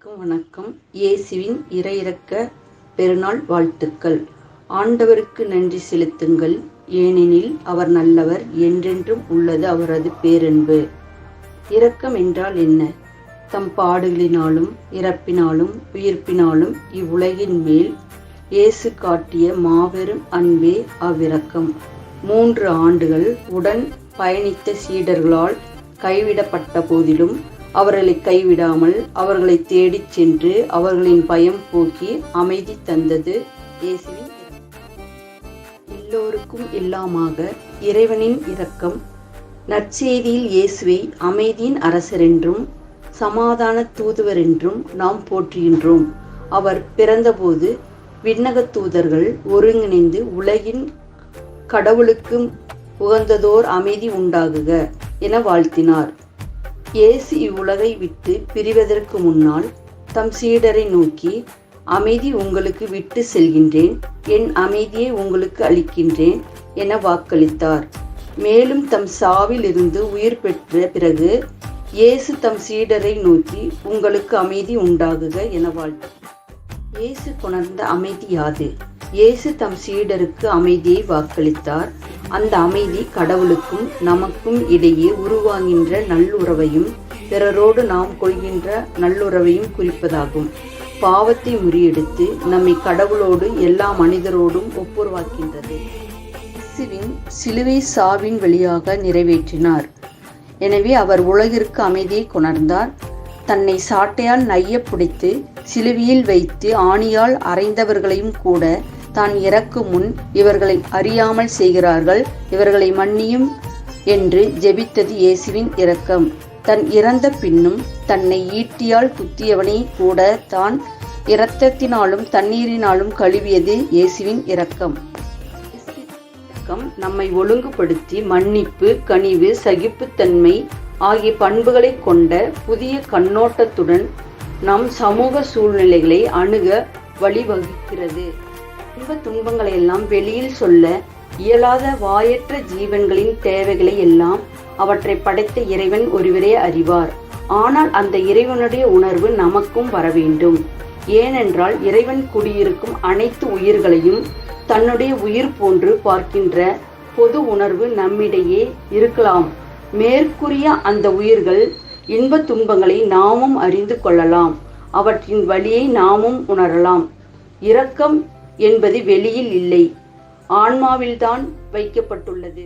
அனைவருக்கும் வணக்கம். இயேசுவின் இறையிறக்க பெருநாள் வாழ்த்துக்கள். ஆண்டவருக்கு நன்றி செலுத்துங்கள், ஏனெனில் அவர் நல்லவர், என்றென்றும் உள்ளது அவரது பேரன்பு. இரக்கம் என்றால் என்ன? தம் பாடுகளினாலும் இறப்பினாலும் உயிர்ப்பினாலும் இவ்வுலகின் மேல் இயேசு காட்டிய மாபெரும் அன்பே அவ்விரக்கம். 3 ஆண்டுகள் உடன் பயணித்த சீடர்களால் கைவிடப்பட்ட போதிலும் அவர்களை கைவிடாமல் அவர்களை தேடிச் சென்று அவர்களின் பயம் போக்கி அமைதி தந்தது இயேசுவின் எல்லோருக்கும் எல்லாமாக இறைவனின் இரக்கம். நற்செய்தியில் இயேசுவை அமைதியின் அரசரென்றும் சமாதான தூதுவர் என்றும் நாம் போற்றுகின்றோம். அவர் பிறந்தபோது விண்ணக தூதர்கள் ஒருங்கிணைந்து உலகின் கடவுளுக்கு உகந்ததோர் அமைதி உண்டாகுக என வாழ்த்தினார். இயேசு இவ்வுலகை விட்டு பிரிவதற்கு முன்னால் தம் சீடரை நோக்கி, அமைதி உங்களுக்கு விட்டு செல்கின்றேன், என் அமைதியை உங்களுக்கு அளிக்கின்றேன் என வாக்களித்தார். மேலும் தம் சாவில் இருந்து உயிர் பெற்ற பிறகு இயேசு தம் சீடரை நோக்கி, உங்களுக்கு அமைதி உண்டாகுக என வாழ்த்தார். இயேசு கொணர்ந்த அமைதி யாது? இயேசு தம் சீடருக்கு அமைதியை வாக்களித்தார். அந்த அமைதி கடவுளுக்கும் நமக்கும் இடையே உருவாகின்ற நல்லுறவையும் பிறரோடு நாம் கொள்கின்ற நல்லுறவையும் குறிப்பதாகும். பாவத்தை முறியெடுத்து நம்மை கடவுளோடு எல்லா மனிதரோடும் ஒப்புரவாக்கின்றது. இயேசுவின் சிலுவை சாவின் வழியாக நிறைவேற்றினார். எனவே அவர் உலகிற்கு அமைதியை கொணர்ந்தார். தன்னை சாட்டையால் நையப் பிடித்து சிலுவையில் வைத்து ஆணியால் அறைந்தவர்களையும் கூட தான் இறக்கும் முன், இவர்களை அறியாமல் செய்கிறார்கள், இவர்களை மன்னியும் என்று ஜெபித்தது இயேசுவின் இரக்கம். தன் இறந்த பின்னும் தன்னை ஈட்டியால் குத்தியவனை கூட தான் இரத்தத்தினாலும் தண்ணீரினாலும் கழுவியது இயேசுவின் இரக்கம். நம்மை ஒழுங்குபடுத்தி மன்னிப்பு, கனிவு, சகிப்புத்தன்மை ஆகிய பண்புகளை கொண்ட புதிய கண்ணோட்டத்துடன் நம் சமூக சூழ்நிலைகளை அணுக வழிவகுக்கிறது. இன்ப துன்பங்களை எல்லாம் வெளியில் சொல்ல இயலாத வாயற்ற ஜீவன்களின் தேவைகளை எல்லாம் அவற்றை படைத்த இறைவன் ஒருவரே அறிவார். ஆனால் அந்த இறைவனுடைய உணர்வு நமக்கும் வர வேண்டும். ஏனென்றால் இறைவன் குடியிருக்கும் அனைத்து உயிர்களையும் தன்னுடைய உயிர் போன்று பார்க்கின்ற பொது உணர்வு நம்மிடையே இருக்கலாம். மேற்கூறிய அந்த உயிர்கள் இன்ப துன்பங்களை நாமும் அறிந்து கொள்ளலாம், அவற்றின் வலியை நாமும் உணரலாம். இரக்கம் என்பது வெளியில் இல்லை, ஆன்மாவில்தான் வைக்கப்பட்டுள்ளது.